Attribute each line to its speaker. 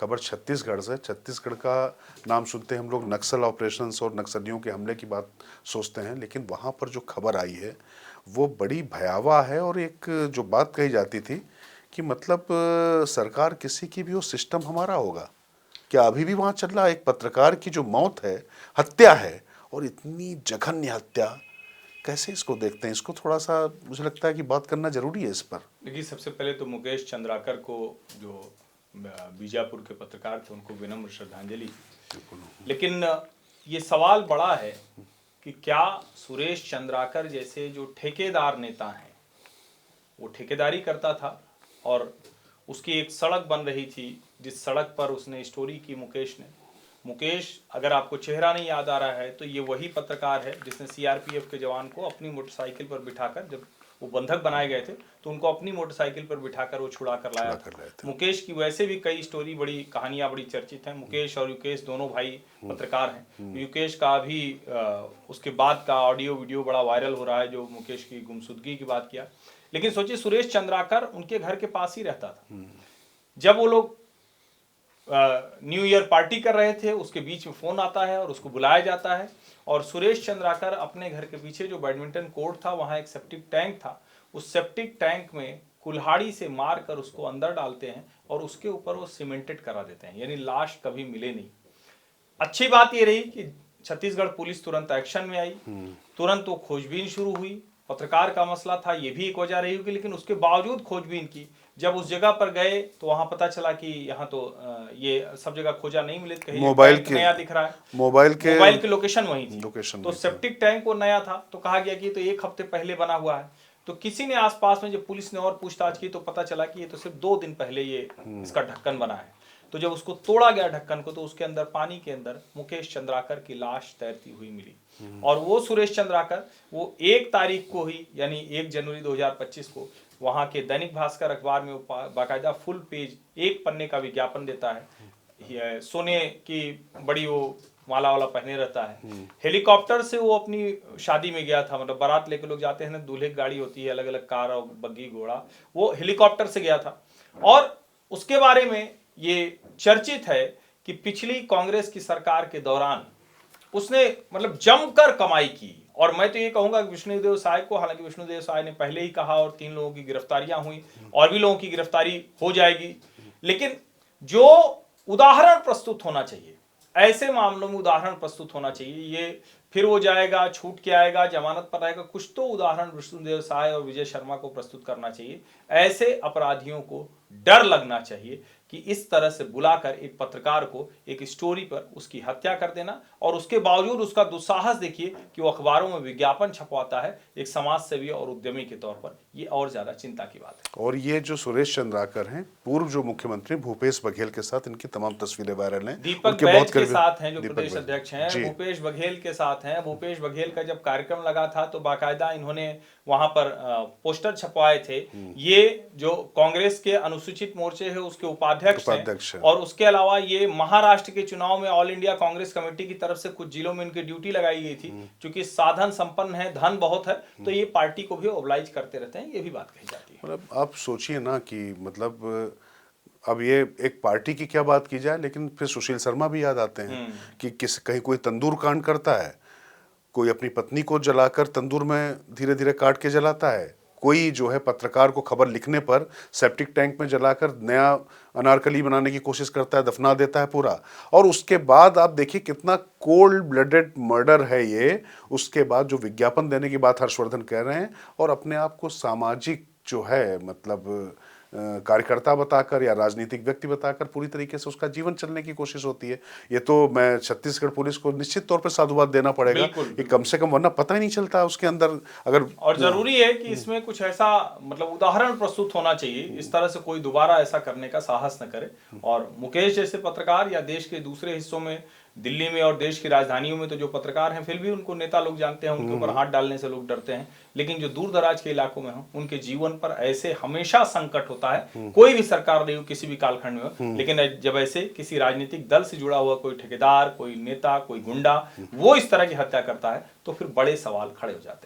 Speaker 1: खबर छत्तीसगढ़ से। छत्तीसगढ़ का नाम सुनते हम लोग नक्सल ऑपरेशंस और नक्सलियों के हमले की बात सोचते हैं, लेकिन वहाँ पर जो खबर आई है वो बड़ी भयावह है। और एक जो बात कही जाती थी कि मतलब सरकार किसी की भी, वो सिस्टम हमारा होगा क्या, अभी भी वहाँ चल रहा है। एक पत्रकार की जो मौत है, हत्या है, और इतनी जघन्य हत्या, कैसे इसको देखते हैं? इसको थोड़ा सा मुझे लगता है कि बात करना जरूरी है इस पर।
Speaker 2: देखिए, सबसे पहले तो मुकेश चंद्राकर को, जो बीजापुर के पत्रकार थे, उनको विनम्र श्रद्धांजलि। लेकिन ये सवाल बड़ा है कि क्या सुरेश चंद्राकर जैसे जो ठेकेदार नेता हैं, वो ठेकेदारी करता था और उसकी एक सड़क बन रही थी, जिस सड़क पर उसने स्टोरी की मुकेश ने। मुकेश, अगर आपको चेहरा नहीं याद आ रहा है तो ये वही पत्रकार है जिसने सीआरपीएफ के जवान को अपनी मोटरसाइकिल पर बिठाकर, जब वो बंधक बनाए गए थे तो उनको अपनी मोटरसाइकिल पर बिठाकर वो छुड़ा कर लाया था। मुकेश की वैसे भी कई स्टोरी, बड़ी कहानियां बड़ी चर्चित हैं। मुकेश और युकेश दोनों भाई पत्रकार हैं। युकेश का भी उसके बाद का ऑडियो वीडियो बड़ा वायरल हो रहा है, जो मुकेश की गुमशुदगी की बात किया। लेकिन सोचिए, सुरेश चंद्राकर उनके घर के पास ही रहता था। जब वो लोग न्यू ईयर पार्टी कर रहे थे, उसके बीच में फोन आता है और उसको बुलाया जाता है। और सुरेश चंद्राकर अपने घर के पीछे जो बैडमिंटन कोर्ट था, वहां एक सेप्टिक टैंक था, उस सेप्टिक टैंक में कुल्हाड़ी से मार कर उसको अंदर डालते हैं और उसके ऊपर वो सीमेंटेड करा देते हैं, यानी लाश कभी मिले नहीं। अच्छी बात ये रही कि छत्तीसगढ़ पुलिस तुरंत एक्शन में आई, तुरंत वो खोजबीन शुरू हुई। पत्रकार का मसला था, ये भी एक वजह रही होगी, लेकिन उसके बावजूद खोजबीन की। जब उस जगह पर गए तो वहां पता चला कि यहाँ तो ये सब जगह खोजा नहीं मिले, कहीं
Speaker 1: मोबाइल के
Speaker 2: नया दिख रहा है,
Speaker 1: मोबाइल के
Speaker 2: लोकेशन वही थी। तो सेप्टिक टैंक वो नया था, तो कहा गया कि तो 1 हफ्ते पहले बना हुआ है। तो किसी ने आसपास में, जब पुलिस ने और पूछताछ की तो पता चला कि ये तो सिर्फ 2 दिन पहले ये इसका ढक्कन बना है। तो जब उसको तोड़ा गया ढक्कन को, तो उसके अंदर, पानी के अंदर, मुकेश चंद्राकर की लाश तैरती हुई मिली। और वो सुरेश चंद्राकर, वो 1 तारीख को ही, यानी 1 जनवरी 2025 को, वहां के दैनिक भास्कर अखबार में बाकायदा फुल पेज 1 पन्ने का विज्ञापन देता है। सोने की बड़ी वो माला वाला पहने रहता है। हेलीकॉप्टर से वो अपनी शादी में गया था, मतलब बारात लेके लोग जाते हैं ना, दूल्हे की गाड़ी होती है, अलग अलग कार और बग्गी घोड़ा, वो हेलीकॉप्टर से गया था। और उसके बारे में ये चर्चित है कि पिछली कांग्रेस की सरकार के दौरान उसने मतलब जमकर कमाई की। और मैं तो ये कहूंगा कि विष्णुदेव साय को, हालांकि विष्णुदेव साय ने पहले ही कहा और 3 लोगों की गिरफ्तारियां हुई, और भी लोगों की गिरफ्तारी हो जाएगी, लेकिन जो उदाहरण प्रस्तुत होना चाहिए, ऐसे मामलों में उदाहरण प्रस्तुत होना चाहिए। ये फिर वो जाएगा, छूट के आएगा, जमानत पर आएगा, कुछ तो उदाहरण विष्णुदेव साय और विजय शर्मा को प्रस्तुत करना चाहिए। ऐसे अपराधियों को डर लगना चाहिए कि इस तरह से बुलाकर एक पत्रकार को एक स्टोरी पर उसकी हत्या कर देना, और उसके बावजूद उसका दुस्साहस देखिए कि वो अखबारों में विज्ञापन छपवाता है एक समाज सेवी और उद्यमी के तौर पर। ये और ज्यादा चिंता की बात है।
Speaker 1: और ये जो सुरेश चंद्राकर हैं, पूर्व जो मुख्यमंत्री भूपेश बघेल के साथ इनकी तमाम तस्वीरें वायरल हैं।
Speaker 2: दीपक बैज के साथ हैं, जो प्रदेश अध्यक्ष हैं, भूपेश बघेल के साथ हैं। भूपेश बघेल का जब कार्यक्रम लगा था तो बाकायदा इन्होंने वहां पर पोस्टर छपवाए थे। ये जो कांग्रेस के अनुसूचित मोर्चे है उसके उपाध्यक्ष हैं। और उसके अलावा ये महाराष्ट्र के चुनाव में ऑल इंडिया कांग्रेस कमेटी की तरफ से कुछ जिलों में इनकी ड्यूटी लगाई गई थी। क्योंकि साधन संपन्न है, धन बहुत है, तो ये पार्टी को भी ओबलाइज करते रहते हैं, ये भी बात कही जाती है।
Speaker 1: मतलब आप सोचिए ना कि मतलब अब ये एक पार्टी की क्या बात की जाए, लेकिन फिर सुशील शर्मा भी याद आते हैं कि कहीं कोई तंदूर कांड करता है, कोई अपनी पत्नी को जलाकर तंदूर में धीरे धीरे काट के जलाता है, कोई जो है पत्रकार को खबर लिखने पर सेप्टिक टैंक में जलाकर नया अनारकली बनाने की कोशिश करता है, दफना देता है पूरा। और उसके बाद आप देखिए कितना कोल्ड ब्लडेड मर्डर है ये। उसके बाद जो विज्ञापन देने की बात हर्षवर्धन कह रहे हैं, और अपने आप को सामाजिक जो है मतलब कार्यकर्ता बताकर या राजनीतिक व्यक्ति बताकर पूरी तरीके से उसका जीवन चलने की कोशिश होती है। ये तो मैं छत्तीसगढ़ पुलिस को निश्चित तौर पर साधुवाद देना पड़ेगा, ये कम से कम, वरना पता ही नहीं चलता उसके अंदर अगर।
Speaker 2: और जरूरी है कि इसमें कुछ ऐसा मतलब उदाहरण प्रस्तुत होना चाहिए, इस तरह से कोई दोबारा ऐसा करने का साहस न करे। और मुकेश जैसे पत्रकार, या देश के दूसरे हिस्सों में, दिल्ली में और देश की राजधानियों में तो जो पत्रकार हैं, फिर भी उनको नेता लोग जानते हैं, उनके ऊपर हाथ डालने से लोग डरते हैं। लेकिन जो दूर दराज के इलाकों में हो, उनके जीवन पर ऐसे हमेशा संकट होता है। कोई भी सरकार रही हो, किसी भी कालखंड में हो, लेकिन जब ऐसे किसी राजनीतिक दल से जुड़ा हुआ कोई ठेकेदार, कोई नेता, कोई गुंडा वो इस तरह की हत्या करता है, तो फिर बड़े सवाल खड़े हो जाते हैं।